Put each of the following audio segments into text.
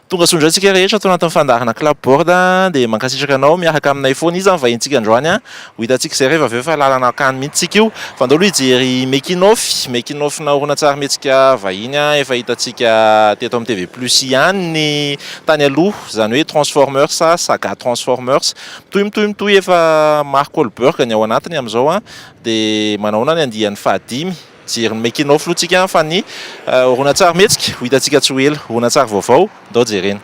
Tonga sondratsika rehetra atao anatin'ny fandarana clapboard dia mankasitraka anao miaraka aminay foana izy vahintsika androany ho hitantsika izay rehefa avy eo fa lalana akany mihitsy io fa andao aloha hijery mekinofy na horonan-tsary mihetsika vahiny efa hitantsika teto amin'ny TV Plus ihany ny tany aloha izany hoe Transformers saga Transformers mitohy efa Mark Wahlberg ny ao anatiny amin'izao dia manao ny andihan'ny fahadimy jery ny mekinofy lohatsika fa ny horonan-tsary mihetsika ho hitantsika tsy ho ela horonan-tsary vaovao andao jerena.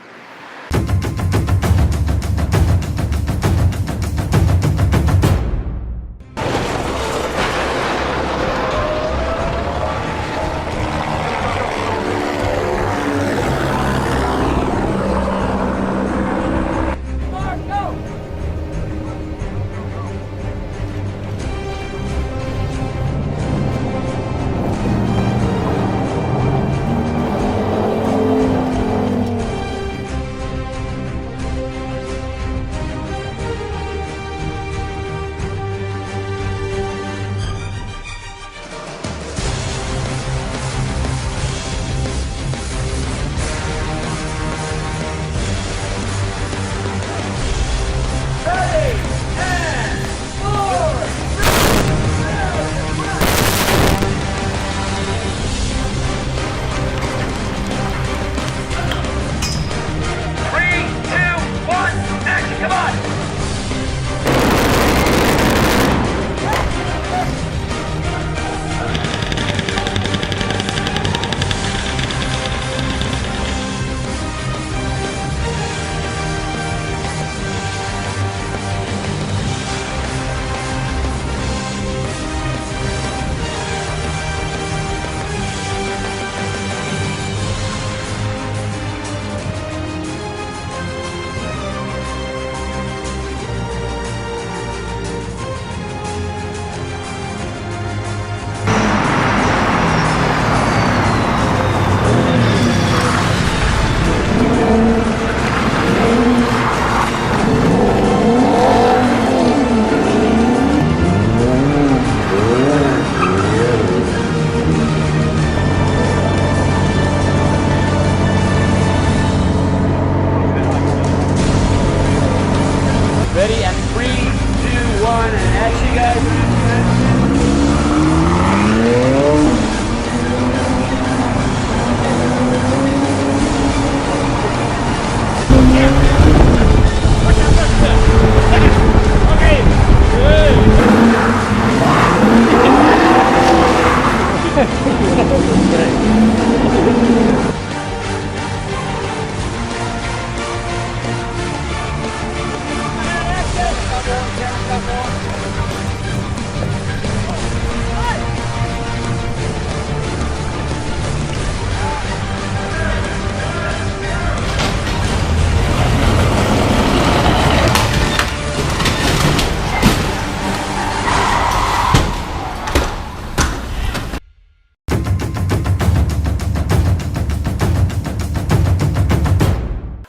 Ready and 3, 2, 1, and action, guys.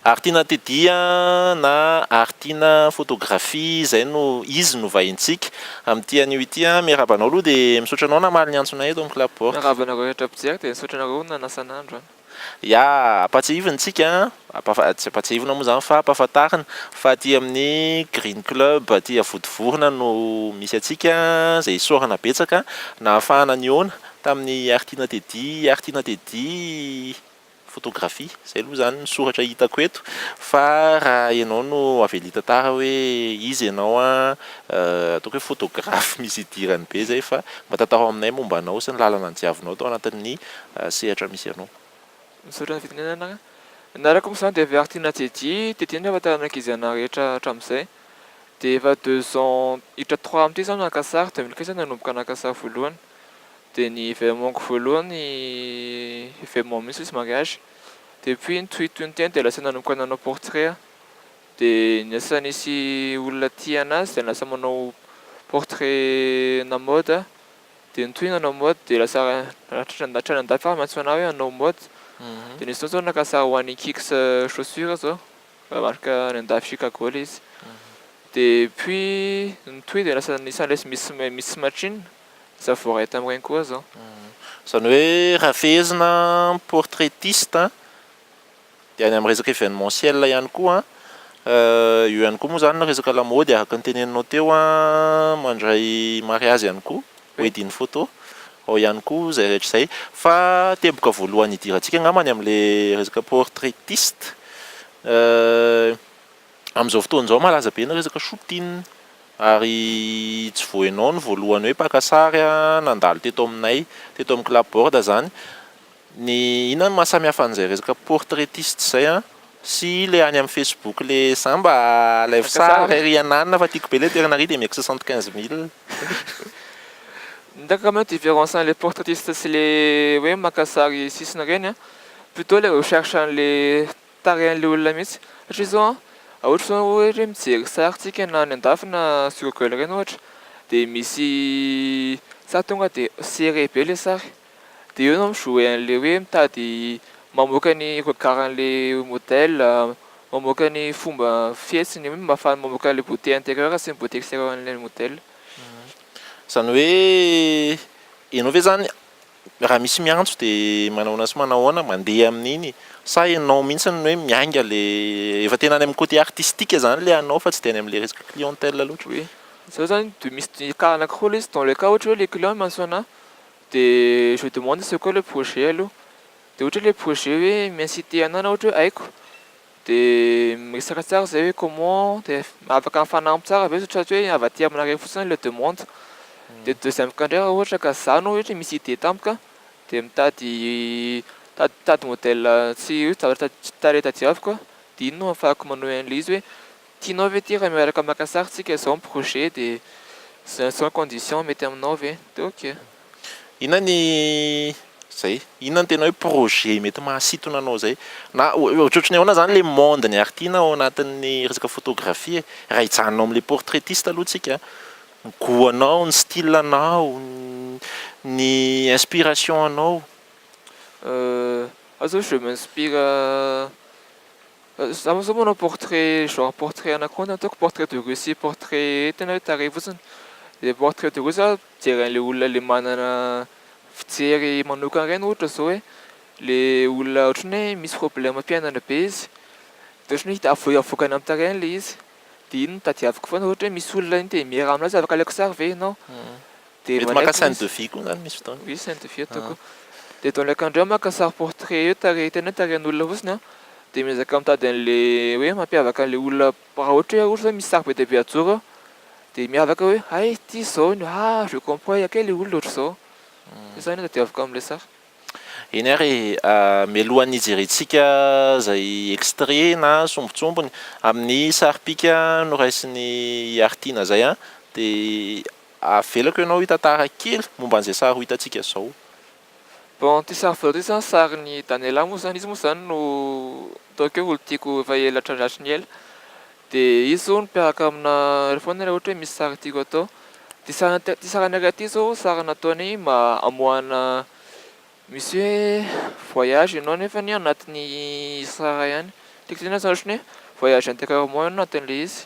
Artina tedia na artina photografie izay no izy no vahintsika amin'ity anio ity miarabanao aloha dia misotranao na maly ny antsonay eto amin'ny clapboard. Miarabanareo rehetra mpijery dia misotranareo na nasan'andro. Ya ampatsahivontsika tsy ampatsahivona moa zany fa ampahafantarina fa aty amin'ny Green Club aty Vodivorona no misy atsika izay sorana betsaka na ahafahana niona tamin'ny Artina Tedy photografie zay aloha zany ny soratra hitako eto fa raha ianao no avelita tara hoe izy ianao ataoko hoe photographe misy idirany be zay fa mba tantaro aminay momba anao sy ny lalana ny diavinao tao anatin'ny sehatra misy anao. Misaotra ny fitinana narako moa zany dia avy Artina Tedy ny ahafantarana ankizy ana rehetra hatramin'izay dia efa 2 ans hitra 3 amin'ity zany naka sary 2015 nanomboka naka sary voalohany dia ny événement voalohany événement misy izy mariage depuis nitohitohy ny teny dia lasa nanomboka nanao portrait dia ny asa nisy olona tia anazy dia lasa manao portrait na mode dia nitohy nanao mode dia lasa hatrany andafy ary mantsy manao hoe hanao mode dia nisy zao naka sary ho an'ny Kicks chaussure zao marika ny andafy Chicago ilay izy dia puis nitohy dia lasa nisy lesy misy machine za voaray tamin'ireny koa zao. Izany hoe rafezina portraitiste dia any amin'ny resaka événementiel ihany koa io ihany koa moa zany resaka lamaody araka ny teneninao teo mandray mariazy ihany koa wedding photo ao ihany koa zay rehetra zay fa teboka voalohany idirantsika angambany amin'le resaka portraitiste amin'izao fotoan'izao malaza be ny resaka shooting ary tsy voenao ny voalohany hoe mpaka sary nandalo teto aminay teto amin'ny clapboard zany ny inona ny mahasamihafa an'izay resaka portraitiste zay sy le any amin'ny Facebook le samba live sary rianana fa tiako be le ternary dia meka 75 000 Ndaka même différence les portraitistes c'est les ouais makasari sisina reny plutôt les recherche les tarian'le olona mihitsy satria zao ohatra zao hoe mijery sary tsika na any andafy na sur Google reny ohatra dia misy sary tonga dia serré be le sary dia eo no mijouer an'le hoe mitady mamoaka ny regard'an'le modèle mamoaka ny fomba fihetsiny hoe mafana mamoaka le beauté intérieure sy ny beauté extérieure an'le modèle zany hoe ianao ve zany raha misy miantso dia manao sy manao ahoana mandeha amin'iny sa ianao mihitsy ny hoe mianga le efa tena any amin'ny côté artistique zany le anao fa tsy dia any amin'le resaka clientèle loatra oui zao zany de misy cas anankiroa izy dans le cas ohatra hoe le client mentionne dia je demande c'est quoi le projet aloha dia ohatra le projet hoe m'inciter anao na ohatra hoe haiko dia miresaka tsara zay hoe comment dia afaka mifanampy tsara avy eo satria hoe avy aty aminareo fotsiny le demande dia deuxième cas ndraika ohatra ka zaho no ohatra misy idée tampoka dia mitady modèle tsy hoe zavatra tareta diaviko dia iny no afahako manohy an'le izy hoe tianao ve ty raha miaraka maka sary tsika zao projet dia sans condition mety aminao ve dia ok inona ny zay inona ny tena hoe projet mety mahasintona anao zay na ohatrohatrany ahoana zany le monde ny artina ao anatin'ny resaka photographie raha hijanonao amin'le portraitiste aloha tsika ny goanao ny style anao ny inspiration anao azo je m'inspire za zao manao portrait genre portrait anankiroa ataoko portrait de Russie portrait tena hoe tarehy fotsiny le portrait de Russie jery an'le olona le manana fijery manokana reny ohatra zao hoe le olona ohatrany hoe misy problème am-piainana be izy dia ohatrany hoe avokany amin'ny tarehiny le izy dia iny no tadiaviko foana ohatra hoe misy olona iny dia miara aminazy afaka alaiko sary ve ianao dia mety maka scène de vie koa zany misy fotoana oui scène de vie ataoko dia dans le cas ndreo maka sary portrait eo tarehy tena tarehin'olona fotsiny dia miezaka mitady an'le hoe mampiavaka an'le olona raha ohatra hoe misy sary be dia be ajoro dia miavaka hoe ay ty zao je comprends ake le olona ohatra zao zany tadiavako amin'le sary eny ary mialohan'ny hijerentsika zay extrait na sombotsombony amin'ny saripika noraisin'ny artina zay dia avelako ianao hitantara kely momba an'izay sary ho hitantsika zao bon ty sary voalohany ty zany sarin'ny Daniela moa zany izy moa zany no ataoko hoe olo tiako efa ela trandratriny ela dia izy zao mipiaraka amina telefôna raha ohatra hoe misy sary tiako atao dia ty sary anaraka ty zao sary nataony amoahana misy hoe voyage ianao nefany anatin'ny sara ihany tiako tena zany ohatrany hoe voyage intérieurement anatin'le izy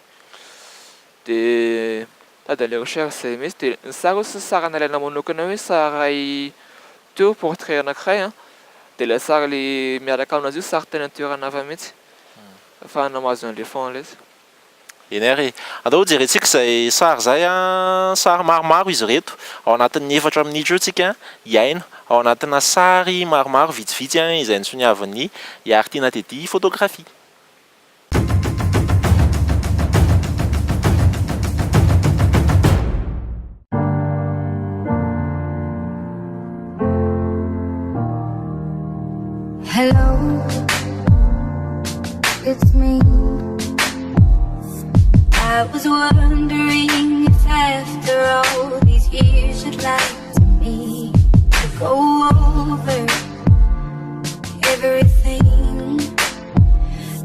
dia tady an'le recherche zay mihitsy dia ny sary sy sary nalaina manokana hoe sary teo portrait anankiray dia ilay sary le miaraka aminazy io sary tena toerana hafa mihitsy ahafahana mahazo an'le fond le izy eny ary andao jerentsika zay sary zay sary maromaro izy reto ao anatin'ny 4 minitra eo tsika hiaina ao anatina sary maromaro vitsivitsy izay nitsoniavin'ny Artina Tedy photographie Hello, it's me. I was wondering if after all these years you'd like to me to go over everything.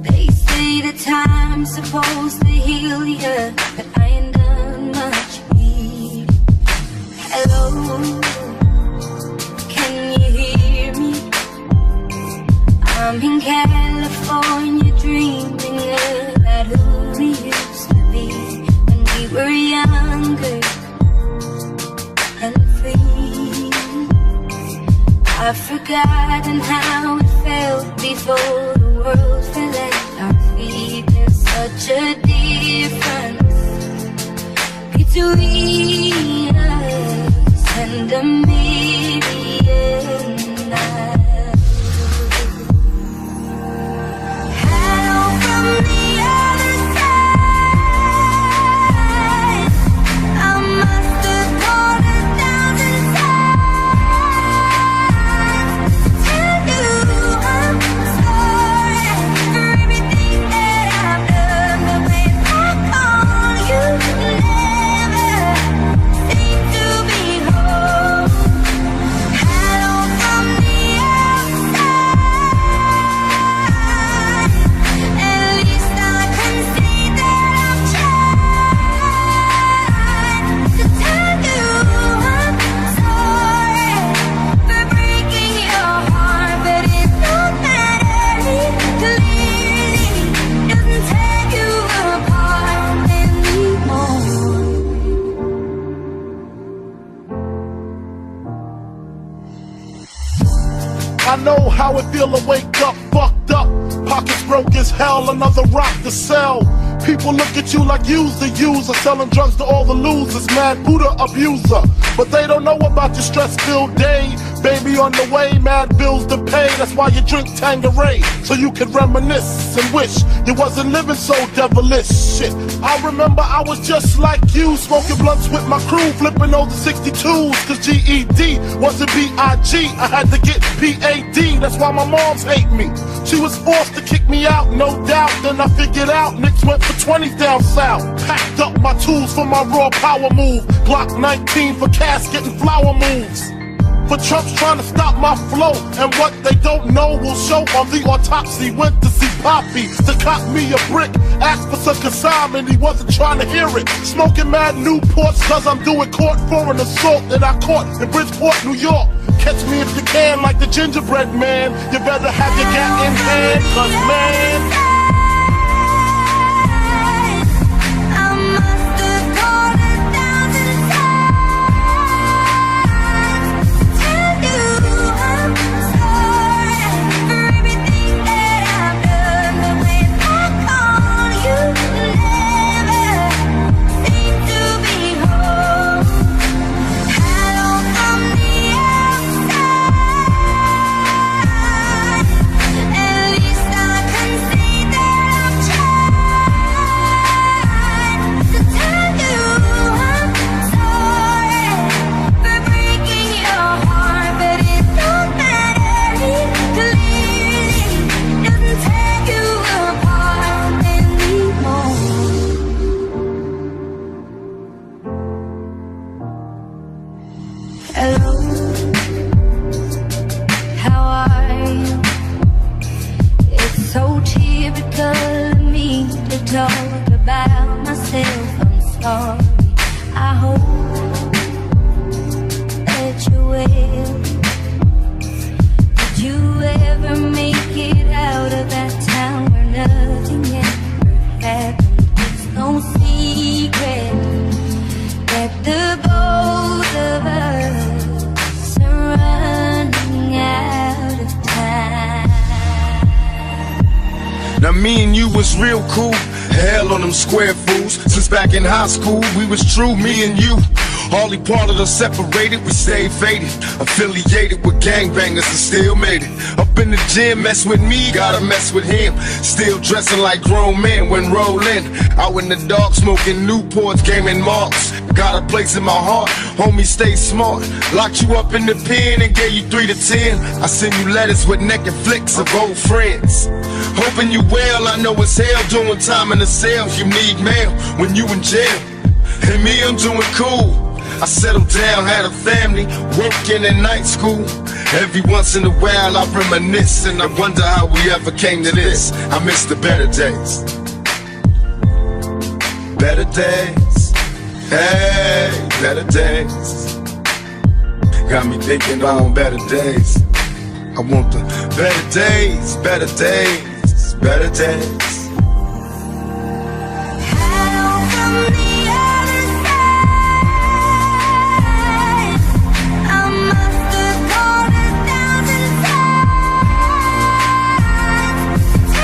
They say that time's supposed to heal you, but I ain't done much need. Hello, can you hear me? I'm in California dreaming about who we used to be when we were younger and free. I've forgotten how it felt before the world fell at our feet. There's such a difference between us and a million miles. Hello from the other side. I must have called 1,000 times to tell you I'm sorry for everything that I've done. But when I call, you never seem to be home. Hello from the outside. At least I can say that I've tried to tell you I'm sorry for breaking your heart, but it don't matter. It clearly doesn't tear you apart anymore. I know how it feel to wake up fucked up, pockets broke as hell, another rock to sell. People look at you like you's the user, selling drugs to all the losers, mad Buddha abuser. But they don't know about your stress-filled day. Baby on the way, mad bills to pay. That's why you drink Tanqueray, so you can reminisce and wish you wasn't living so devilish. Shit, I remember I was just like you, smoking blunts with my crew, flipping over 62s, cause GED wasn't B.I.G. I had to get P.A.D. That's why my moms hate me. She was forced to kick me out, no doubt. Then I figured out Knicks went for 20s down south. Packed up my tools for my raw power move. Glock 19 for casket and flower moves. For Trump's trying to stop my flow, and what they don't know will show on the autopsy. Went to see Poppy to cop me a brick, asked for some consignment, he wasn't trying to hear it. Smoking mad Newports cause I'm doing court for an assault that I caught in Bridgeport, New York. Catch me if you can like the gingerbread man. You better have your gat in hand, cause man, I must have called 1,000 times to tell you I'm sorry for everything that I've done. But when I call, you never seem to be home. Hello from the outside. At least I can say that I've tried to tell you I'm sorry for breaking your heart, but it don't matter. It clearly doesn't tear you apart anymore. Hello, how are you? It's so typical of me to talk about myself. I'm sorry. I hope that you will. Did you ever make it out of that town where nothing ever happened? It's no secret that the both of us are running out of time. Now me and you was real cool, hell on them square fools. Since back in high school, we was true, me and you. Hardly part of us separated, we stayed faded. Affiliated with gangbangers and still made it. Up in the gym, mess with me, gotta mess with him. Still dressing like grown men when rolling. Out in the dark, smoking Newports, gaming marks. Got a place in my heart, homie, stay smart. Locked you up in the pen and gave you 3 to 10. I send you letters with naked flicks of old friends. Hoping you well, I know it's hell doing time in the cell. You need mail when you in jail. And me, I'm doing cool. I settled down, had a family, working in night school. Every once in a while I reminisce and I wonder how we ever came to this. I miss the better days. Better days. Hey, better days. Got me thinking on better days. I want the better days, better days, better days. Tell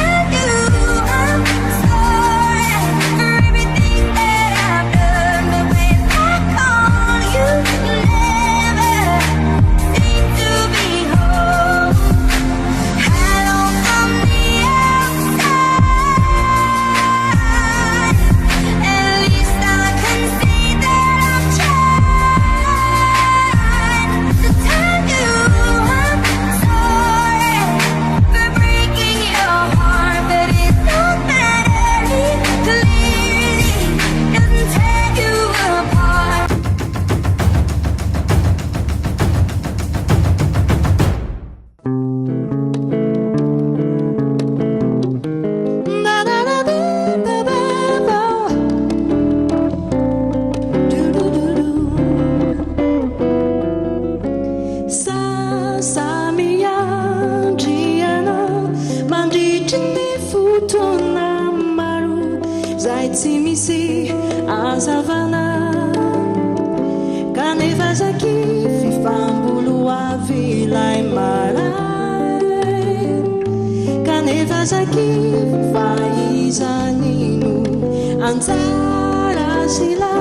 zay tsy misy azavana kanefa zaky fifambolo avy ilay maray kanefa zaky faizanino anjara sila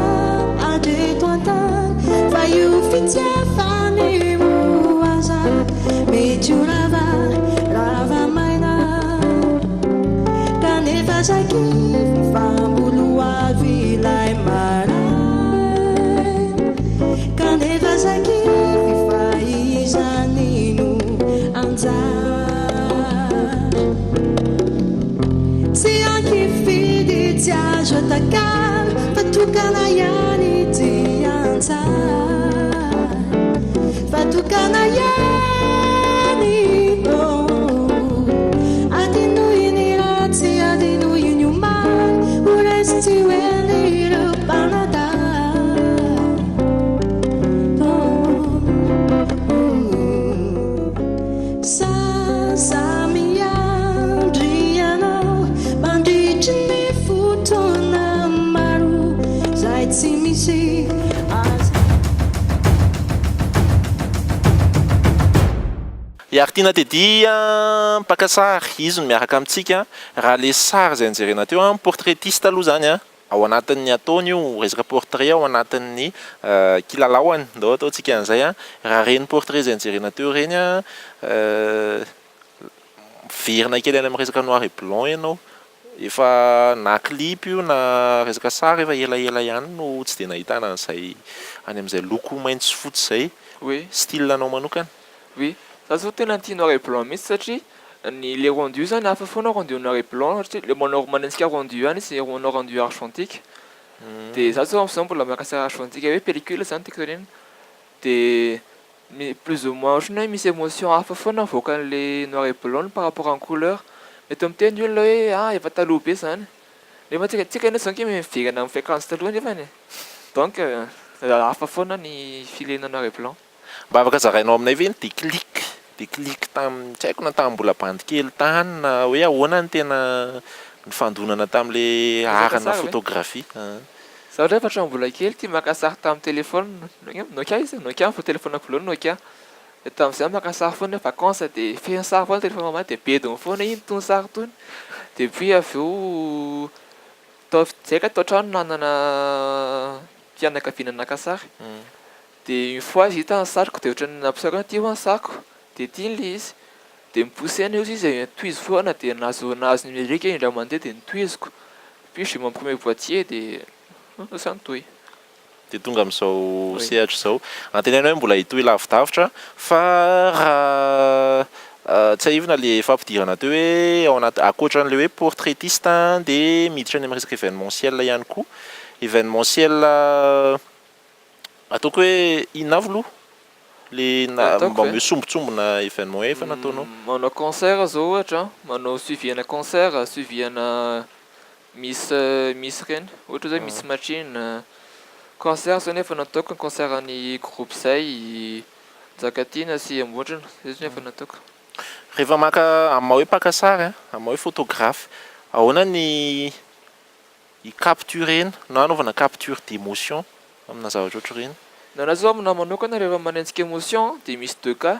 adreto antany fa io fitiafanimo aza mety ho rava maina kanefa zaky fifambolo avy ilay maray kanefa zaky fifaizanino anjara tsy ankifidy tsy azo atakalo fa tokana ihany ty anjara fa tokana ihany adinoiny ratsy adinoiny omaly ho resy tsy hoely ireo mpanada Artina Tedy mpaka sary izy no miaraka amintsika raha le sary zay anjerena teo portraitiste aloha zany ao anatin'ny ataony io resaka portrait ao anatin'ny kilalaony ndao ataontsika an'izay raha reny portrait zay anjerena teo reny verina kely any amin'ny resaka noir et blanc ianao efa na clip io na resaka sary efa elaela ihany no tsy de nahitana an'izay any amin'izay loko maitso sy fotsy zay oui style anao manokana oui za zao tena tia noir et blanc mihitsy satria ny le rendu zany hafa foana rendu noir et blanc satria le manao manentsika rendu ihany sy manao rendu argentique de za zao am'izao mbola makasara argentique hoe pellicule zany tiako reny de plus ou moins ohatrany hoe misy émotion hafa foana avoaka an'le noir et blanc par rapport en couleur mety miteny olona hoe efa taloha be zany nefa tsika eny zanky miverana amin'ny fréquence taloha nefany donc hafa foana ny filena noir et blanc mba afaka zarainao aminay ve ny déclic tam tsy haiko na tambola bandikely tany na hoe ahoana ny tena ny fandonana tam'le arana photographie za ohatra efa hatrambola kely tia maka sary tamin'ny téléphone Nokia izy Nokia fo téléphone voalohany Nokia tamin'izay maka sary foana vacances de feno sary foana téléphone mama de bediny foana iny tony sary tony depuis avy eo zaika tao trano nanana mpianakaviana naka sary de une fois hita ny sariko de ohatrany nampisaiko ty ho ny sariko de tiany le izy de mipouseny izy tohizo foana de nahazo numérique indray mandeha de nitohiziko puis je m'imprime boîtier de lasa nitohy de tonga amin'izao sehatra zao antenainao hoe mbola hitohy lavidavitra fa raha tsy aivina le fampidirana teo hoe ao anaty akoatran'le hoe portraitiste de miditra any amin'ny resaka événementiel ihany koa événementiel ataoko hoe inona avy aloha le mba misombotsombona événement efa nataonao manao concert zao ohatra manao suivi ana concert suivi ana miss reny ohatra zao miss machine concert zao nefa nataoko concert any groupe zay Jakatina sy Ambotrana zay zao nefa nataoko rehefa maka amin'ny hoe mpaka sary amin'ny hoe photographe ahoana ny capturena na anaovana capture d'émotion amina zavatra ohatra reny na zao amina manokana rehefa manenjika émotion de misy deux cas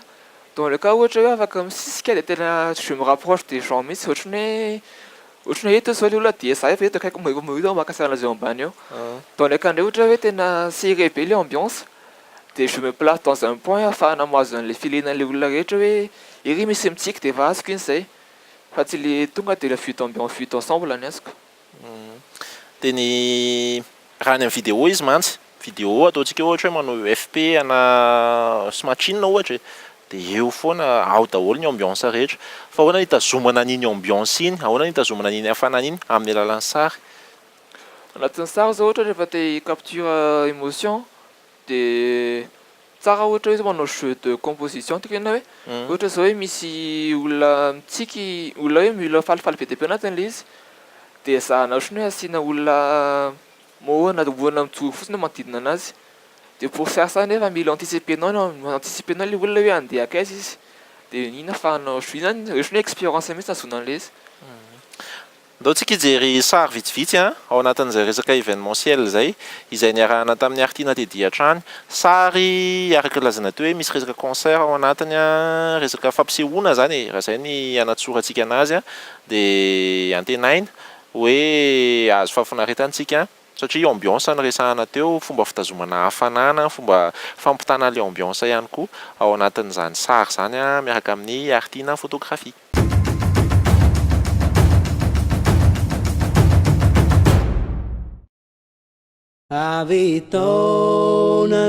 dans le cas ohatra hoe afaka misisika de tena je me rapproche des gens mihitsy ohatrany hoe eto zao le olona de za efa eto akaiko mahita maka sary anazy eo ambany eo dans le cas ndray ohatra hoe tena serré be le ambiance de je me place dans un point afahana mahazo an'le filenan'le olona rehetra hoe ery misy mitsiky de efa azoko iny zay fa tsy le tonga de la fuite ensemble ny azoko de ny raha ny amin'ny vidéo izy mantsy vidéo ataontsika ohatra hoe manao FP ana machine ohatra de eo foana ao daholo ny ambiance rehetra fa ahoana hitazomana an'iny ambiance iny ahoana hitazomana an'iny hafanana iny amin'ny alalan'ny sary anatin'ny sary zao ohatra rehefa te capture émotion de tsara ohatra hoe manao jeu de composition tikena hoe ohatra zao hoe misy olona mitsiky olona hoe mila falifaly be de be anatin'le izy de zahana ohatrany hoe asiana olona mohana olona mijoro fotsiny manodidina anazy de pour faire ça nefa mila anticipenao le olona hoe andeha akaiza izy de iny afahanao ohatrany expérience mihitsy nazonan'le izy Ndao tsika hijery sary vitsivitsy ao anatin'izay resaka événementiel zay izay niarahana tamin'ny Artina Teddy hatrany. Sary araka lazana teo hoe misy resaka concert ao anatiny resaka fampisehoana zany raha zay ny anatsorantsika anazy dia antenaina hoe azo fahafinaretantsika satria ambiance nyresahana teo, fomba fitazomana hafanana, fomba fampitana le ambiance ihany koa ao anatin'izany sary zany miaraka amin'ny Artina photographie. Avitona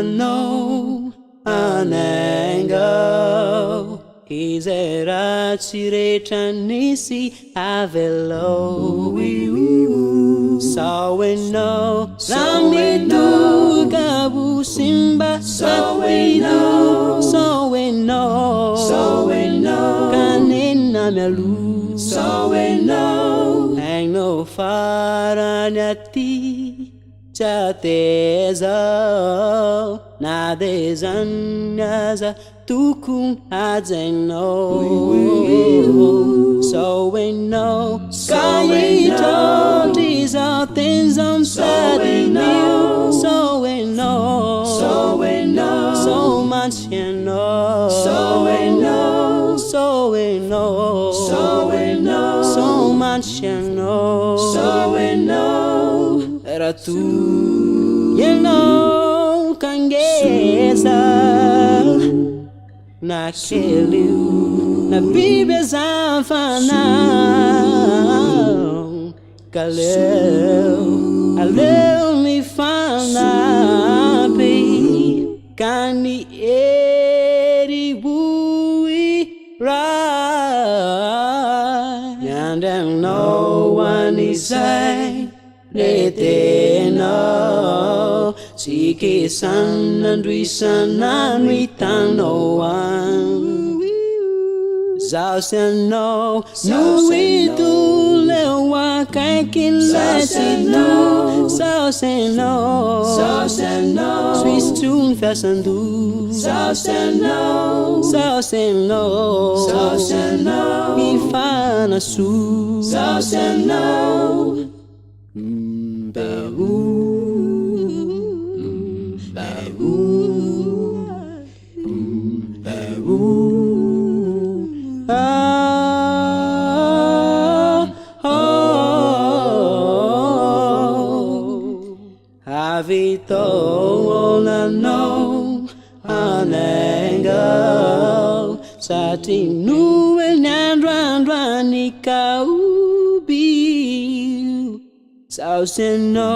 no an angle izay ratsy rehetra nisy avelo sao enao raha mitoka ho simba sao enao kanena mialo sao enao hainao farany aty Chateza na desanya tukun hadzeno so we know kaito dizatenzam sadinio so we know so much you know so much you know era tu you know kangeza na keliu na bibe zafana kaleu mi fana pe kani eri bui right and no one is say Neteno, Siki san andrisan anritanoan. Zauseno, nuitu lewa kakin lesino. Zauseno, Swiss tune fasandu. Zauseno, Ifana su. Zauseno. Avito no an angle satin nu and randranika ubi Sauseno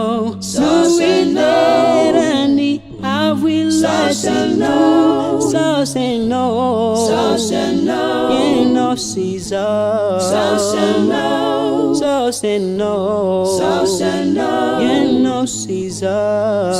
Nuilerani I will let you know Sauseno Yeno Caesar Sauseno Yeno Caesar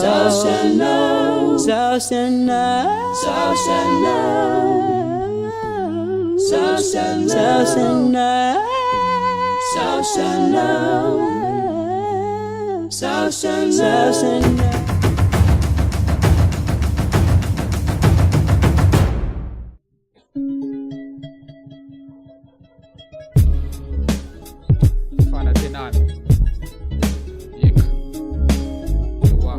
Fanatenana Eka Ewa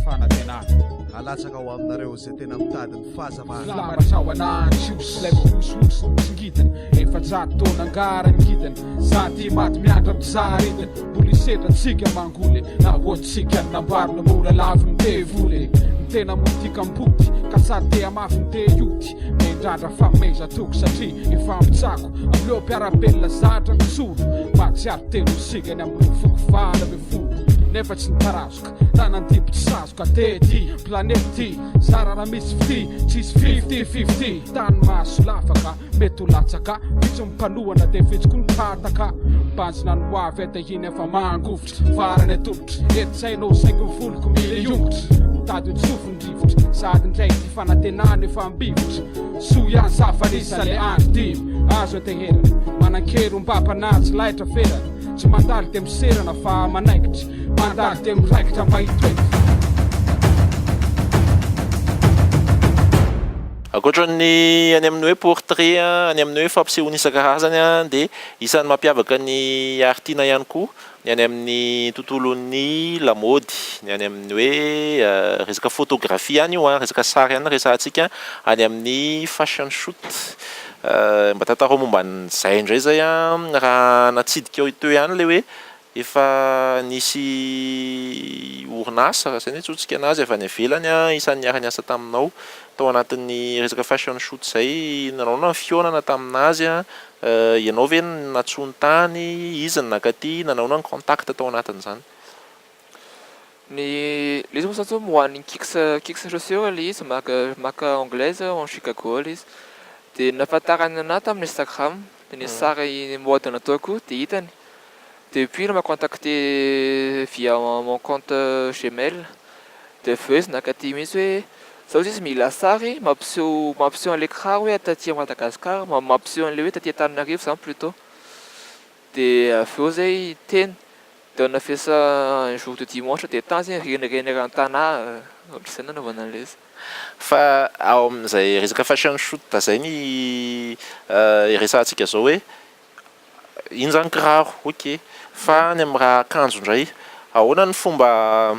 Fanatenana Alatsaka ho aminareo izay tena mitady ny fahazavana Lamarasawana Sios Lay mahososy singitany Efa-jato taona angara ny gidany Sady maty miandra mizaridany Mbola isedratsika mangole Nahoatsika nambarina mora lavy ny tevoly Tena motika mboty ka sady te amafy ny te ioty Mendrandra fameza toko satria efa ampitsako Amleo mpiarabelona zatra ny solo Matsiaro telo sigany amleo fokovala me folo Nefa tsy nitarazoka Tanandibo tsy sazoka tety Planety Zara raha misy fity Tsisy 50-50 Tany maso lafaka Mety ho latsaka Vitsy mipanoana de vetsiko ny tataka Banjina ny hoavy atahiny efa mangovitra Farany atolotra Eto sainao 5 mily iongotra Tady tsofony rivotra Sady ndraiky ty fanatenana efa ambivotra So ihany zafanisa le andro dimy Azo ateherana Manan-kero mbapanatsy laitra ferana Tsy mandaly de miserana fa manaikitra Mandaly de miraikitra mba hitoetra Ankoatran'ny any amin'ny hoe portrait any amin'ny hoe fampisehoana isan-karazany dia isan'ny mampiavaka ny artina ihany koa ny any amin'ny tontolon'ny lamaody, ny any amin'ny hoe resaka photografie any io resaka sary any resantsika any amin'ny fashion shoot. Mba tantara momba an'izay indray zay raha natsidika teo ihany le hoe efa nisy orinasa raha zay ny tsotsika anazy avy any ivelany isan'ny niara-niasa taminao tao anatin'ny resaka fashion shoot zay, nanao ny fihaonana taminazy ianao ve natsony tany, izy nakaty, nanao ny contact tao anatin'izany? Les hommes ont un kicks chaussures, les marque anglaise en Chicago, les de nafatarana na tamin'ny Instagram, de sary mode nataoko de hitany. Depuis il m'a contacté via mon compte Gmail. De feu nakaty misy hoe zaho izy mila sary mampiseho an'le hoe taty Madagasikara, mampiseho an'le hoe taty Antananarivo zany plutôt. De aveo zay teny de on a fait ça un jour de dimanche de temps zay renireny ran-tanà ohatr'izay nanaovana an'le izy. Fa ao amin'izay resaka fashion shoot zay ny resantsika zao hoe iny zany kiraro, ok, fa ny amin'ny raha akanjo indray ahoana ny fomba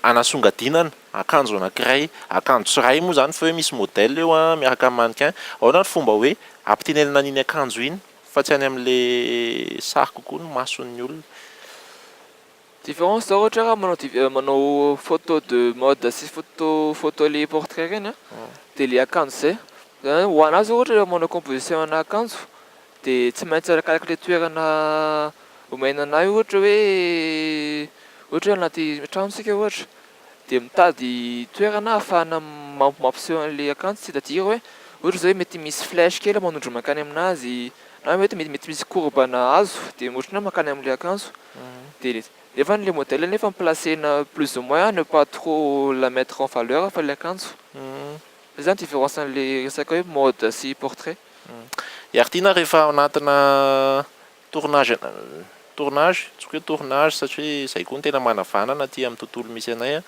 anasongadinana akanjo anankiray, akanjo tsiray moa zany fa hoe misy modèle eo miaraka amin'ny mannequin, ahoana ny fomba hoe ampitenenina an'iny akanjo iny fa tsy any amin'le sary kokoa ny mason'ny olona? Différence ohatra raha manao photo de mode sy photo le portrait reny de le akanjo zay ho anazy ohatra manao composition ana akanjo de tsy maintsy arakaraka le toerana omenanay ohatra hoe anaty tragnosika ohatra de mitady toerana ahafahana mampiseho an'le akanjo, tsy tadira hoe ohatra zao hoe mety misy flèche kely manondro makany aminazy na mety misy courbana hazo de ohatrana makany amin'le akanjo de nefa le modèle nefa placena plus ou moins ne pas trop la mettre en valeur fa le akanjo. Zany différence an'le resaka hoe mode sy portrait. Artina rehefa ao anatina tournage tsika hoe tournage satria zay koa ny tena manavanana aty amin'ny tontolo misy anay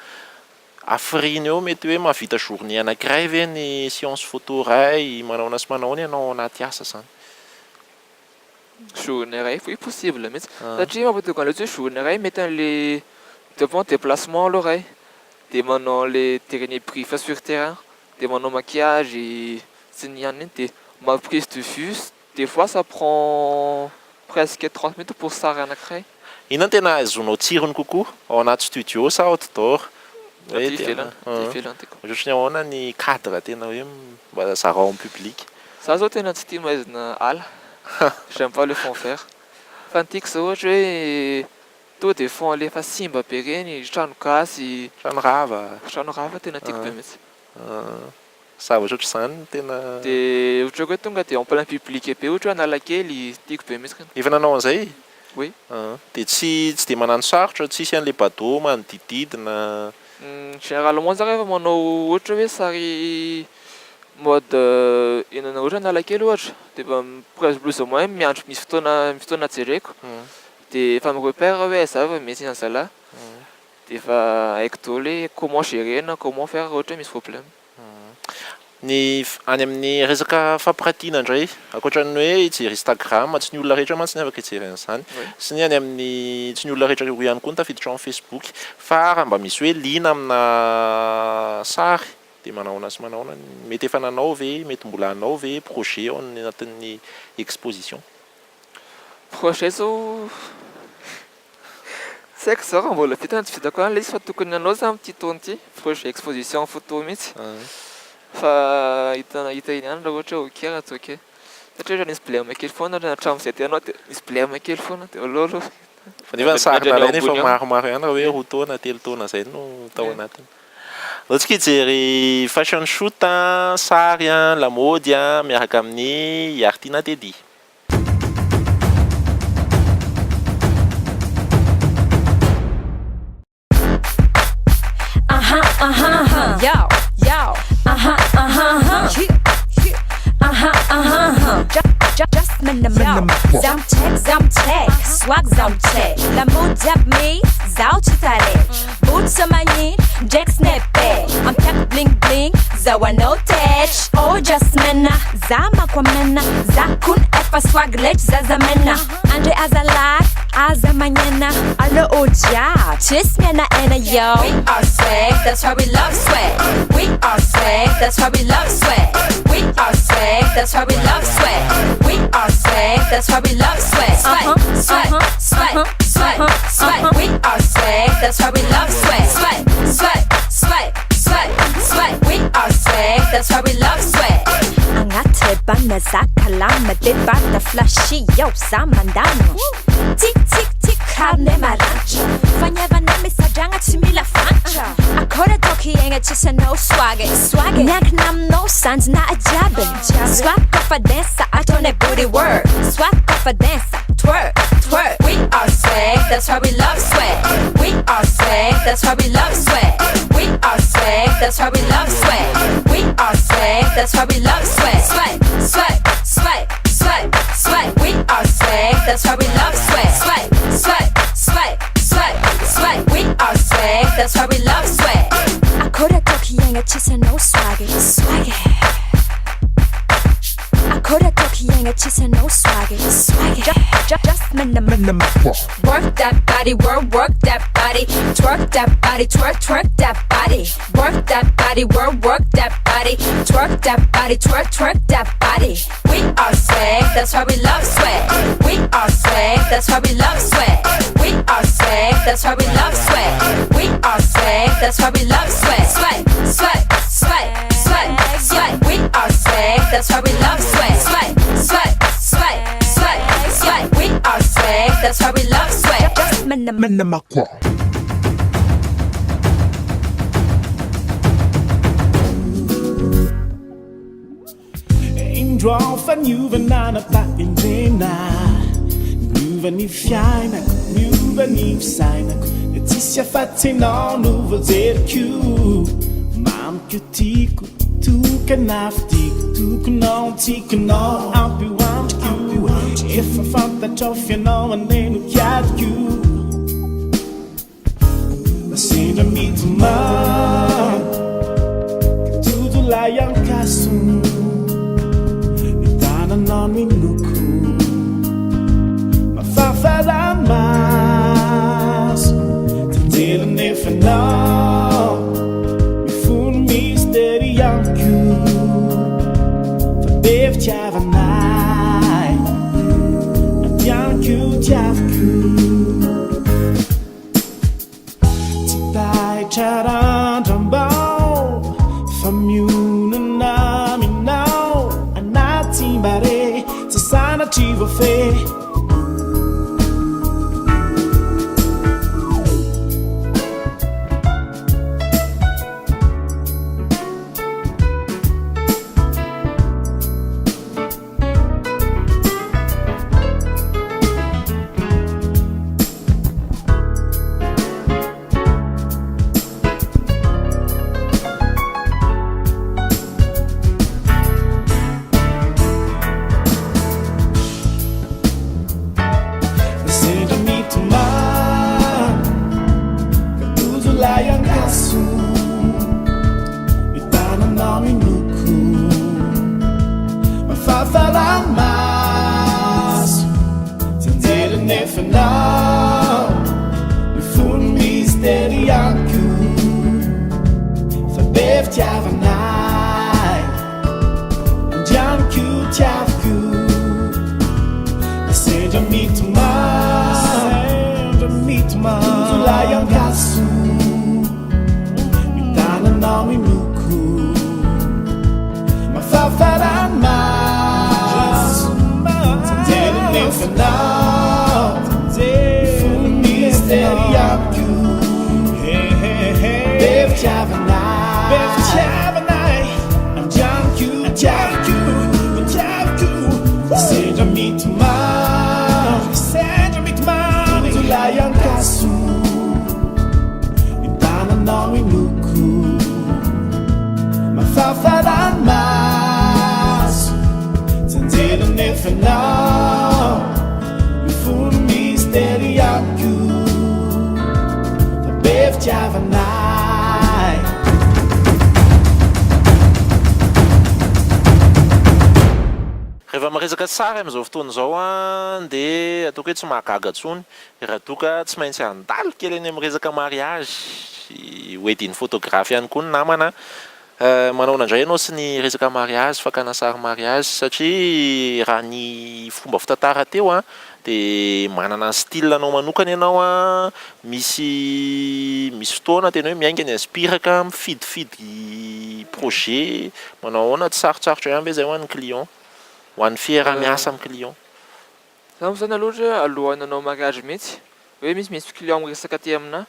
afriny eo mety hoe mahavita journée anankiray ve ny séance photo ray manaona sy manao ny ianao anaty asa zany? Journée ray foi possible mihitsy satria mampatoga an'le hoe journée ray mety an'le devant déplacement aloha ray de manao le dernier brief sur terrain de manao maquillage sy ny ihany de ma prise de vue des fois ça prend presque 30 minutes pour sary anankiray. Inona tena azonao tsirony kokoa ao anaty studio sa outdoor? Ohatrany ahoana ny cadre tena hoe mba zarao amin'ny public? Za zao tena tsy tia mahaizina ala. J'aime pas le fond vert. Fa ny tiako zao ohatra hoe to de fond le efa simba be reny, trano gasy, trano rava tena tiako be mihitsy. Zavatra ohatr'izany tena de ohatra hoe tonga de en plein public be ohatra hoe Analakely tiako be mihitsy. Efa nanao an'izay? Oui. De tsy de manano sarotra tsisy an'le bado manodididina? Généralement za rehefa manao ohatra hoe sary mode enana ohatra Analakely ohatra de presque plus ou moins miandro misy fotoana jereko de efa mi-repère hoe za efa misy an'zala de efa haiko daholo hoe comment gérer na comment faire ohatra misy problème. Ny any amin'ny resaka fampiratiana indray ankoatran'ny hoe hijery Instagram tsy ny olona rehetra mantsy ny afaka hijery an'izany sy ny any amin'ny tsy ny olona rehetra roa ihany koa ny tafiditra amin'ny Facebook fa raha mba misy hoe liana amina sary de manaona sy manaona mety efa nanao ve, mety mbola hanao ve projet ao anatin'ny exposition? Projet zao tsy haiko zao raha mbola vita tsy vitako an'le izy fa tokony hanao za amin'ity taona ity projet exposition photo mihitsy fa hita iny ihany raha ohatra ok raha tsy ok satria ohatra nisy blème kely foana hatramin'izay teanao de nisy blème kely foana de olo fa nefa ny sary nalaina efa maromaro ihany raha hoe roa taona telo taona zay no tao anatiny. Ohatsika hijery fashion shoot sary lamaody miaraka amin'ny Artina Teddy. Just minimum. Zamtek, swag zamtek. La mode me, zao chitare. Boots on my knee, Jack snap. I'm tech bling bling. zawa notage. Oh just mena, zama kwa mena, zakun efa swag lech zazamena. Andre azalak, azamanyena, alo oja, chis mena ena yo. We are swag, that's why we love swag. We are swag, that's why we love swag. We are swag, that's why we love swag. We are swag, that's why we love swag. Swag, swag, swag, swag, swag. We are swag, that's why we love swag. Swag, swag, swag, swag, swag. We are swag, that's why we love swag. Angate bana zakalama de bata flashy yo samandano. Tik tik tik carne marancha. Fanyeva nami sajanga chimila fancha. Akora toki enga chisa no swaggy. Swaggy. Nyak nam no sans na ajabe. Swag off a dancer atone booty work. Swag off a dancer twerk twerk. We are swag, that's why we love swag. We are swag, that's why we love swag. We are swag, that's why we love swag. We are swag, that's why we love swag. Swag swag swag swag swag. We are swag, that's why we love swag. Swag swag swag swag swag. We are swag, that's why we love swag. Akora toki enga chisa no swaggy. Swaggy. Akora toki enga chisa no swaggy. Swaggy. Just minimum. Work that body, work that body. Twerk that body, twerk that body. Work that body, work that body. Twerk that body, twerk that body. We are swag, that's why we love swag. We are swag, that's why we love swag. We are swag, that's why we love swag. We are swag, that's why we love swag. Swag, swag, swag, swag, swag. We are swag, that's why we love swag. Swag, swag, swag, swag, swag. We are swag, that's why we love swag. Just minimum. Indra fa njuvenana pa indrena. Njuvani fjärnak, njuvani fsajnak. Tills jag fattar nu vad det är kul. Mam kutiku, tuka naftiku, tuka nåntiku nå. I'll be one you. If I found that off, you know, and then you got you. I see the meat man. Tudo lá yang kasu. Non mi nuku ma farfalla mas Tendele nefa no Mi fun misteri yanku Verbev tjava nai An yanku tjavku Tipai charan drambau Famjuna na mi nau Timbare, se sana tiva fe. rehefa miresaka sary amin'izao fotoana izao a dia ataoko hoe tsy mahagaga ntsony raha toka tsy maintsy andalo kely any amin'ny resaka mariage wedding photographe ihany koa ny namana manao nandray ianao sy ny resaka mariage fakana sary mariage satria raha ny fomba fitantara teo a dia manana style anao manokana ianao a misy fotoana tena hoe miaingany aspiraka mifidifidy projet manao ahoana tsy sarotsarotra ihany be zay ho an'ny client ho an'ny fiara-miasa amin'ny client. Zaho moa zany aloha alohan'ny nanao mariage mihitsy hoe misy client miresaka aty aminahy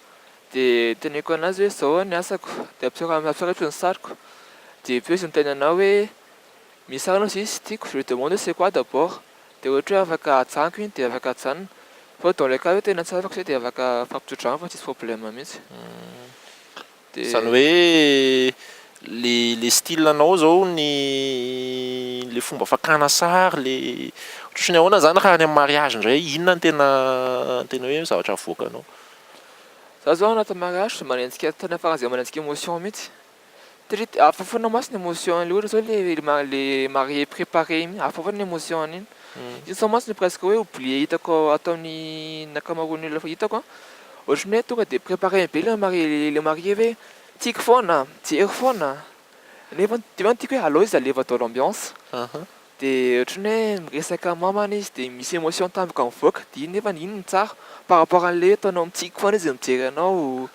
dia teneko anazy hoe zao ny asako dia ampisaritry ny sariko dia puis izy miteny anao hoe misy sary anao izy tiako je demande c'est quoi d'abord dia ohatra hoe afaka atsaniko iny dia afaka atsanina fa dans le cas hoe tena tsy afaka zay dia afaka fampitsodrana fa tsisy problème mihitsy. Zany hoe le style anao zao le fomba fakana sary le ohatrany ahoana zany raha any amin'ny mariage indray inona ny tena hoe zavatra avoakanao? Zaho zao anaty mariage manenjika tena faran'izay manenjika émotion mihitsy satria hafa foana masina émotion le ohatra zao le marié préparé igny hafa foana émotion an'iny iny sao masina presque hoe oublié hitako ataon'ny nakamaroan'ny olona fa hitako ohatrany hoe tonga dia préparé be le marié hoe tiako foana jery foana nefa tiako hoe allo izy aleva dans l'ambiance dia ohatrany hoe miresaka mamana izy dia misy émotion tampoka mivoaka dia iny nefa iny ny tsara par rapport an'le ataonao mitiky foana izy mijery anao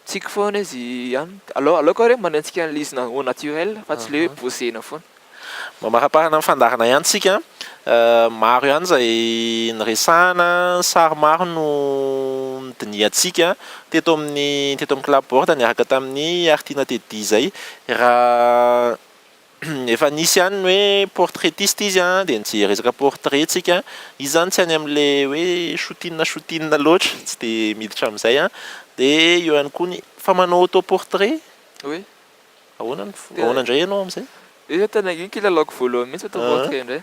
tiky foana izy alors koa hoe manenjika an'le izy au naturel fa tsy le hoe posena foana. Marapahana amin'ny fandarana ihany tsika maro ihany zay niresahana sary maro no nidiniantsika teto amin'ny clapboard niaraka tamin'ny Artina Teddy zay raha efa nisy ihany hoe portraitiste izy dia nijery resaka portrait tsika izy zany tsy any amin'le hoe shooting loatra tsy dia miditra amin'izay dia eo ihany koa ny fa manao autoportrait. Oui. Ahoana indray ianao amin'izay? Io tena iny kilalako voalohany mihitsy autoportrait indray.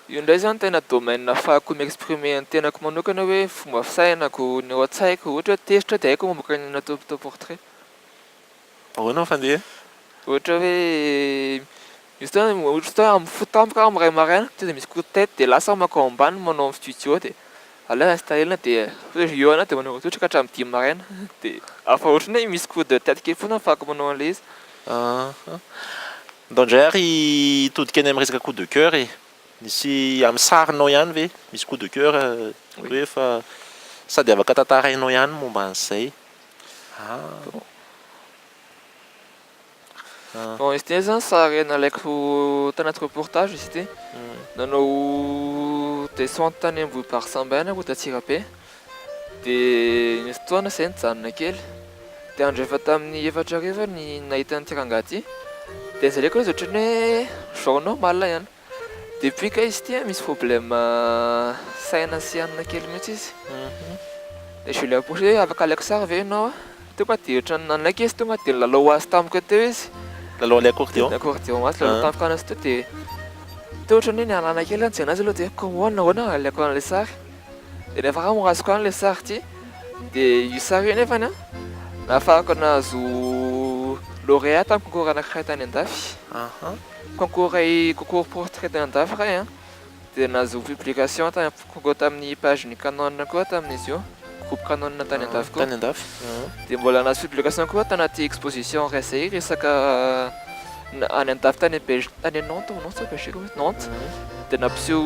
Io indray zany tena domaine ahafahako mi-exprimer ny tenako manokana hoe fomba fisainako ny ao an-tsaiko ohatra hoe tezitra dia haiko mamoaka ny autoportrait. Ahoana fandeha? Ohatra hoe misy fotoana amin'ny fotampoka amin'ny ray maraina dia misy coup de tête dia lasa makao ambany manao amin'ny studio dia aleo installena dia io ana dia manao ohatra ka hatramin'ny 10 maraina dia afa ohatrany hoe misy coup de tête kely foana ahafahako manao an'ilay izy. Ndray ary todika any amin'ny resaka coup de cœur misy amin'ny sarinao ihany ve misy coup de cœur hoe fa sady afaka tantarainao ihany momba an'izay. Bon izy ity zany sary nalaiko tanaty reportage izy ity nanao descente tany Ambohidarimbaina Antsirabe dia nisy fotoana izay nijanona kely dia andro efa tamin'ny 4 hariva ny nahita an'ity rangahy ity dia nizareko izy ohatrany hoe genre normal ihany depuis ka izy ity misy problème saina sy anina kely mihitsy izy dia je lui ai posé hoe afaka alaiko sary ve ianao tonga dia ohatrany nanaiky izy tonga dia nilalao azy tampoka teo izy lalao ilay accordéon asy lalao tampoka anazy teo dia ohatrany hoe nialana kely anjena azy aloha dia comment ahoana alaiko an'ilay sary dia nefa raha morazoko an'ilay sary ity dia io sary io nefany nahafahako nahazo lauréat tamin'ny concours anankiray tany Andafy concours portrait tany Andafy ray dia nahazo publication tany concours tamin'ny page ny Canon koa tamin'izy io groupe Canon tany Andafy koa dia mbola nahazo publication koa tanaty exposition resay resaka any Andafy tany Belgique tany Nantes Nantes dia nampiseho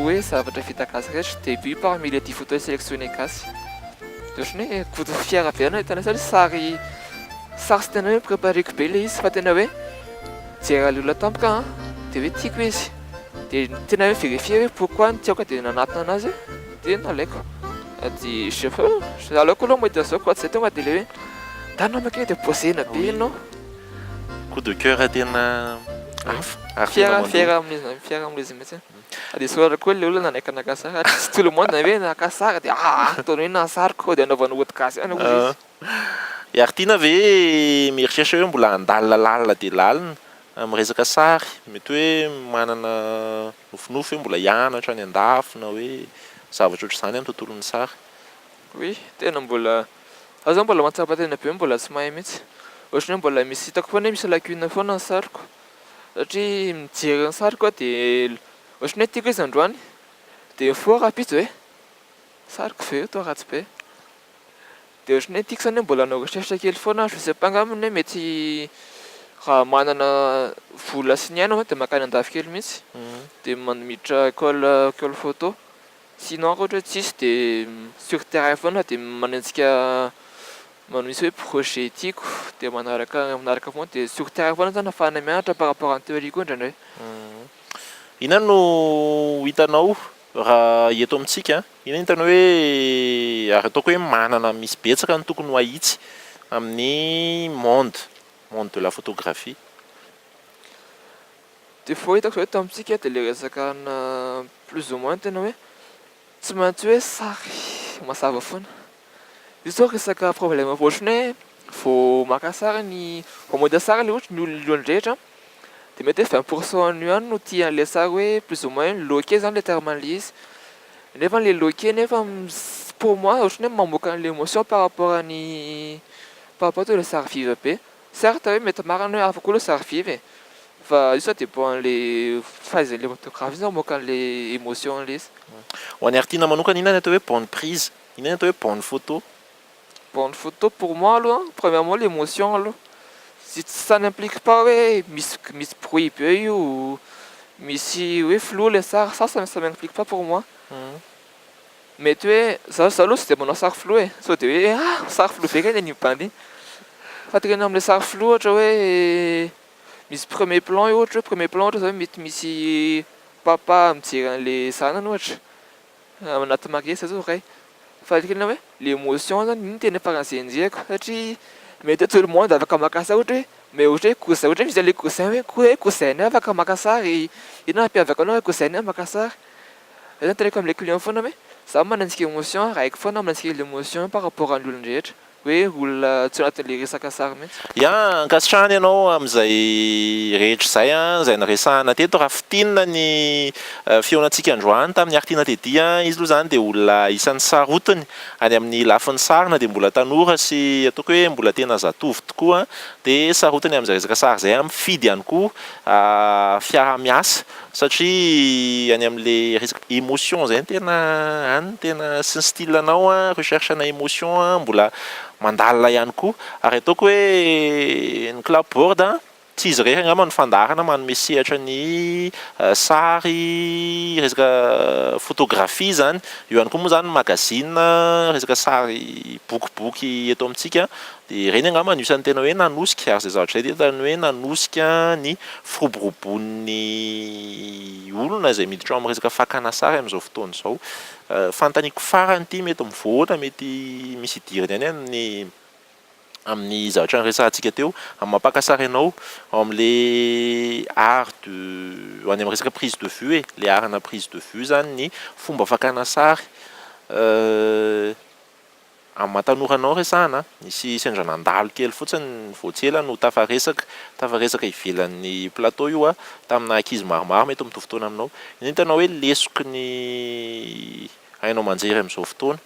hoe zavatra vita gasy rehetra dia vu parmi les 10 photos sélectionnées gasy dia ohatrany hoe koto fiara be anao hitana satria sary sy tena hoe prépareko be ilay izy fa tena hoe jery le olona tampoka dia hoe tiako izy dia tena hoe vérifier hoe pourquoi ny tiako dia nanatona anazy dia nalaiko dia aleoko aloha mahita zao koa tsy zay tonga dia le hoe tanao maka dia posena be ianao coup de cœur tena fiara amin'izy mihitsy dia soratra koa le olona nanaika naka sary tsy tout le monde hoe naka sary dia ataony hoe nasariko dia anaovana otrikasy ihany izy Artina ve mieritreritra hoe mbola andalina lalina dia lalina amin'ny resaka sary mety hoe manana nofinofy hoe mbola hianatra any Andafy na hoe zavatra ohatr'izany amin'ny tontolon'ny sary? Oui tena mbola aho zao mbola mahatsapa tena be mbola tsy mahay mihitsy ohatrany hoe mbola misy hitako foana hoe misy lacune foana ny sariko satria mijery ny sariko dia ohatrany hoe tiako izy androany dia foarapitso hoe sariko ve to ratsy be dia ohatrany hoe tiako zany hoe mbola hanao recherche kely foana je sais pas ngamany hoe mety raha manana vola sy ny aina dia makany andafy kely mihitsy dia miditra école photo sinon ohatra hoe tsisy dia sur terrain foana dia manenjika misy hoe projet tiako dia manaraka foana dia sur terrain foana zany ahafahana mianatra par rapport en théorie koa indraindray. Ina no hitanao raha eto amintsika ina hitanao hoe ary ataoko hoe manana misy betsaka ny tokony ho ahitsy amin'ny monde de la photographie. Dia fo hitako zao eto amintsika dia le resaka na plus ou moins tena hoe tsy maintsy hoe sary mazava foana. Io zao resaka problème ohatrany hoe vao maka sary ny vao mamonjy sary le ohatra ny olon-drehetra dia mety hoe 20% an'io ihany no tia an'ilay sary hoe plus ou moins loqué zany le terme an'ilay izy nefa le loqué nefa pour moi ohatrany hoe mamoaka an'ilay émotion par rapport le sary vive be. Certes hoe mety marina hoe afaka le sary vive fa io ça dépend an'ilay fahaizan'ilay photographe zany mamoaka an'ilay émotion an'ilay izy. Ho an'ny artina manokana ina ny atao hoe bonne prise, ina ny atao hoe bonne photo? Bonne photo pour moi aloha premièrement l'émotion aloha. Si ça n'implique pas hoe misy bruit be io misy hoe flou le sary ça m'implique pas pour moi. Mety hoe za aloha tsy dia manao sary flou e sao dia hoe sary flou be kay ny mibandy fa tena amin'ilay sary flou ohatra hoe misy premier plan io ohatra hoe premier plan ohatra zao mety misy papa mijery an'ilay zanany ohatra anaty mariage zao ray fa tena hoe l'émotion zany iny tena faran'zenjeko satria mety tout le monde afaka maka sary ohatra hoe mais ohatra hoe cousin ohatra misy an'ilay cousin hoe cousin afaka maka sary ina mampiavaka anao hoe cousin maka sary zany tenako amin'ilay client foana hoe za manenjika émotion raiky foana manenjika l'émotion par rapport an'ny olon-drehetra hoe olona tsy anatin'ilay resaka sary mihitsy. Ia ankasitrahany ianao amin'izay rehetra izay izay niresahana teto raha fitinina ny feonantsika androany tamin'ny artina tedy izy aloha zany dia olona isan'ny sarotiny any amin'ny lafin'ny sarina dia mbola tanora sy ataoko hoe mbola tena zatovo tokoa dia sarotiny amin'izay resaka sary izay mifidy ihany koa fiaramiasa satria any amin'ilay resaka émotion zay tena any tena sy ny style anao recherche na émotion mbola mandalina ihany koa ary ataoko hoe ny clapboard tsy izy rehetra angamba ny fandarana manome sehatra ny sary resaka photographie zany eo ihany koa moa zany magazine resaka sary bokiboky eto amintsika dia ireny angamba ny isan'ny tena hoe nanosika ary zay zavatra zay tena hoe nanosika ny firoborobonin'ny olona izay miditra amin'ny resaka fakana sary amin'izao fotoana izao. Fantaniko farany ity mety mivoatra mety misy idirany any amin'ny zavatra niresahantsika teo amin'ny mampaka sary ianao amin'ilay art any amin'ny resaka prise de vue le arana prise de vue zany ny fomba fakana sary amin'ny mahatanorana resahana nisy sendra nandalo kely fotsiny voatsela no tafaresaka ivelan'ny plateau io tamina ankizy maromaro mety mitovy fotoana aminao iny hitanao hoe lesoky ny hainao manjery amin'izao fotoana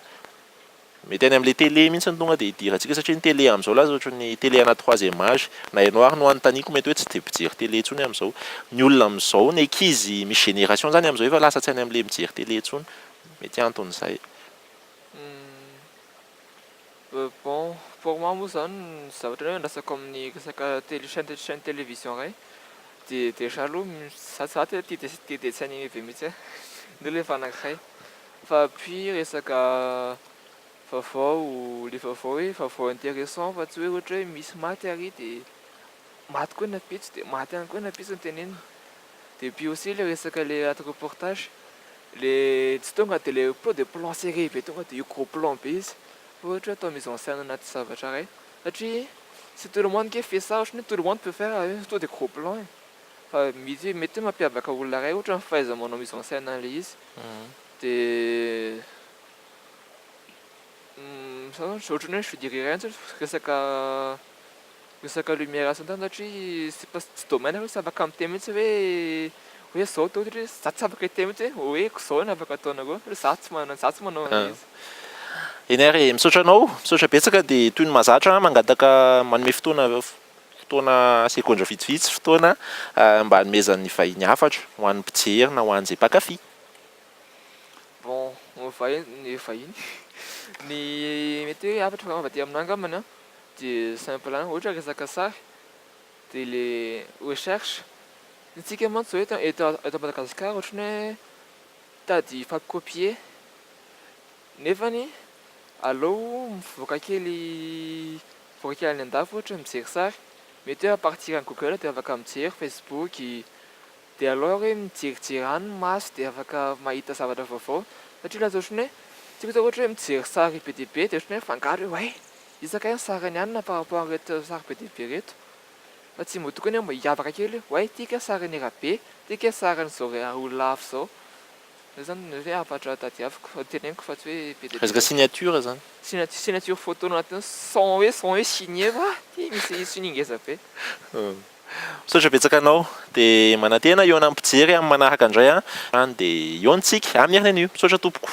mety any amin'ilay télé mihitsy ny tonga dia hidirantsika satria ny télé amin'izao laza ohatra ny télé ana troisième âge na ianao ary no anontaniako mety hoe tsy dia mijery télé intsony amin'izao ny olona amin'izao ny ankizy misy génération zany amin'izao efa lasa tsy any amin'ilay mijery télé intsony mety anton'izay. Bon, pour moi moa zany zavatra hoe andrasako amin'ny resaka chaîne télévision ray dia déjà aloha za tia dessin animé be mihitsy ny le fanakiray fa puis resaka vaovao le vaovao hoe vaovao intéressant fa tsy hoe ohatra hoe misy maty ary dia maty koa napitsy dia maty ihany koa napitsy ny tenenina dia puis aussi le resaka le ato reportage le tsy tonga dia le de plan serré be tonga dia io gros plan be izy ohatra atao mise en scène anaty zavatra ray satria c'est tout le monde qui fait ça ohatrany tout le monde peut faire surtout des gros plans fa mety mampiavaka olona ray ohatra ny fahaiza-manao mise en scène an'ilay izy dia ohatrany hoe je dirais rien resaka lumière sy antany satria tsy domaine hoe sy afaka miteny mihitsy hoe zao to ohatra hoe za tsy afaka hiteny mihitsy hoe zao ny afaka ataonako za tsy manao an'izy. Eny ary misaotra betsaka dia toy ny mahazatra mangataka manome fotoana fotoana sekondra vitsivitsy fotoana mba hanomezan'ny vahiny hafatra ho an'ny mpijery na ho an'izay mpakafy. Bon, ny vahiny ny mety hoe hafatra fanaovana amin'angamana dia simple ohatra resaka sary dia le recherche tsika mantsy zao eto Madagasikara ohatrany hoe tady photocopie nefany aleo mivoaka kely any andafy ohatra mijery sary mety hoe à partir ny Google dia afaka mijery Facebook dia aleo hoe mijerijery any maso dia afaka mahita zavatra vaovao satria laha ohatrany hoe tsika ohatra hoe mijery sary be dia be dia ohatrany hoe fangaro hoe way isaka ny sarany any par rapport an'ireto sary be dia be reto fa tsy mbo tokony mba hiavaka kely hoe tika sarany rabe tika sarany zao olona hafa zao zany hoe hafatra tady afaka teneniko fa tsy hoe be dia resaka signature zany signature photo anatiny sans hoe signé fa misy siningeza be. Misaotra betsaka anao dia manantena eo ana mpijery amin'ny manaraka indray dia eo antsika amin'ny herinana io. Misaotra tompoko.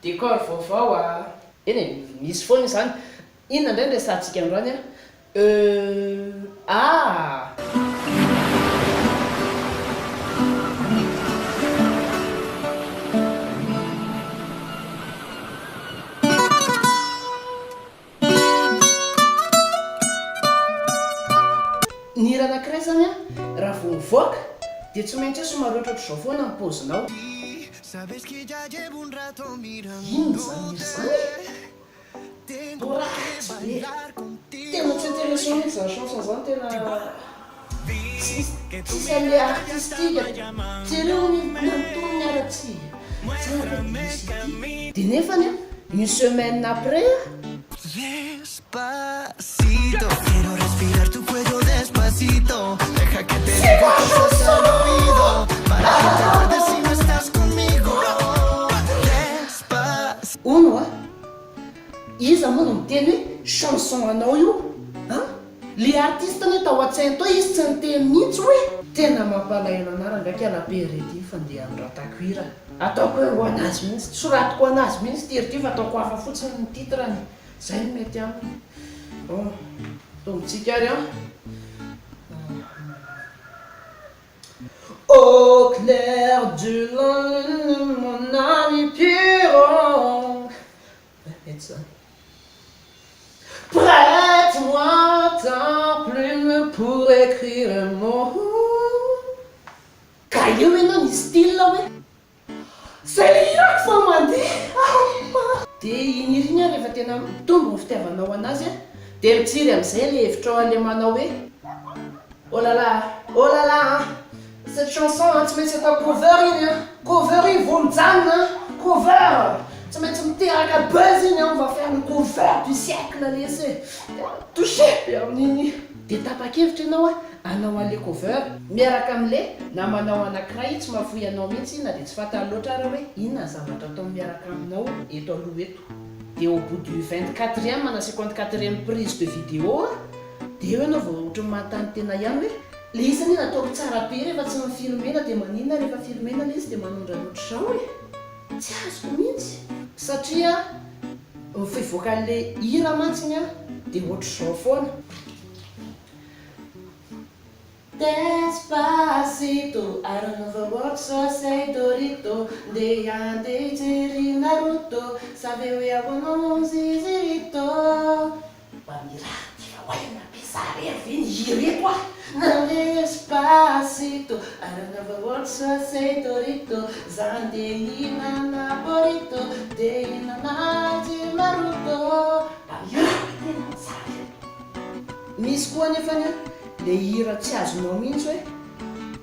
Décor vaovao eny misy foana izany. Inona indray ndray sahatsika androany ny hira anankiray zany raha vao mivoaka dia tsy maintsy hoe somary ohatratra izao foana ny paozinao. Sabes que ya llevo un rato mirando. Tena tsy intéressant mihitsy zany chanson zany tena tsisy an'le artistika jereo manotony miaratsy dia nefany une semaine après Despacito, quiero respirar tu cuello despacito. Deja que te diga cosas al oído para que te acuerdes si no estás conmigo. Despacito. Ono iza moa no miteny hoe chanson anao io le artiste ny tao an-tsainy to izy tsy niteny mihitsy hoe tena mampalahelo anara ndraiky alabe rety fandeha andratako hira ataoko hoe ho anazy mihitsy soratiko anazy mihitsy tiry ty fa ataoko hafa fotsiny ny titrany zay no mety aminy. Tombontsika ary Au clair du lune, mon ami Pierrot. Prête-moi ta plume pour écrire un mot. Caillou maintenant ni style là mais. C'est l'Irak faut mandeha. Dia iniry rehefa tena mitombo ny fitiavanao anazy dia mitsiry amin'izay le hevitra ao alemanao hoe oh là là cette chanson tsy maintsy atao cover iny cover iny vao mijanona cover tsy maintsy miteraka buzz iny on va faire le cover du siècle lesy touché be amin'iny dia tapa-kevitra ianao anao an'le cover miaraka amin'le na manao anankiray tsy mahafoy anao mihitsy na dia tsy fantany loatra ary hoe inona zavatra atao miaraka aminao eto aloha eto. Dia au bout du 24e na 54e prise de vidéo dia eo ianao vao ohatra manontany tena ihany hoe le izy anie nataoko tsara be rehefa tsy mifilmena dia maninona rehefa filmena le izy dia manondra loatr'izao hoe tsy azoko mihitsy satria mifivoaka an'le hira mantsiny dia ohatr'izao foana. Despacito, I don't know the words, so say Dorito. De ande tiri Naruto, sabe we abono zizirito. Bamirati, wena pisare finire qua. Despacito, I don't know the words, so say Dorito. Zande ina Napolito, de ina nati Naruto. Bamirati, sare. Miss koa nefany le hira tsy azonao mihitsy hoe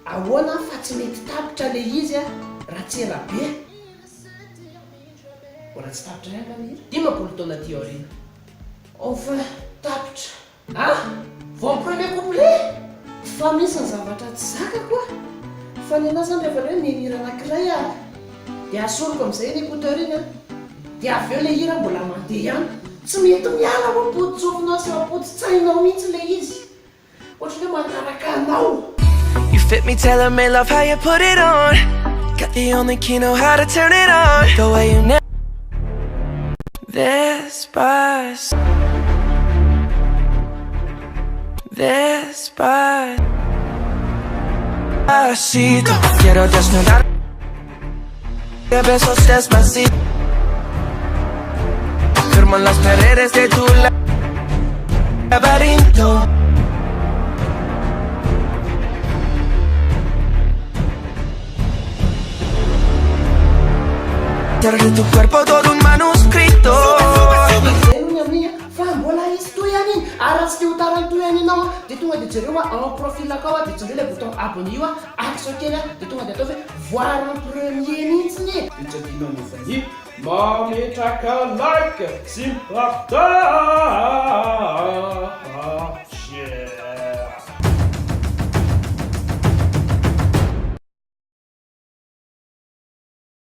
ahoana fa tsy mety tapitra le izy raha tsy ela be. Raha tsy tapitra ihany le hira 10 taona ty aoriana. Enfin tapitra. Ah, vao premier couplet fa misy ny zavatra tsy zaka koa fa ny anao zany rehefa le hoe mihira anankiray a dia asoroko amin'izay ny écouteur iny a dia avy eo le hira mbola mandeha ihany tsy mety miala mampoditsofinao sy mampoditsainao mihitsy le izy ohatry hoe manaraka anao. You fit me, tailor made, love how you put it on. Got the only key, know how to turn it on. The way you never Despacito, quiero desnudar de besos despacito. Firmo en las paredes de tu laberinto. Hacer de tu cuerpo todo un manuscrito. Fa mbola izy toy ihany iny ary raha tsy te ho tarany toy ihany ianao dia tonga dia jereo en profil akao dia jereo le bouton abonné io action kely dia tonga dia atao hoe voir en premier mihitsiny dia tsy adinao ny mametraka like sy partage.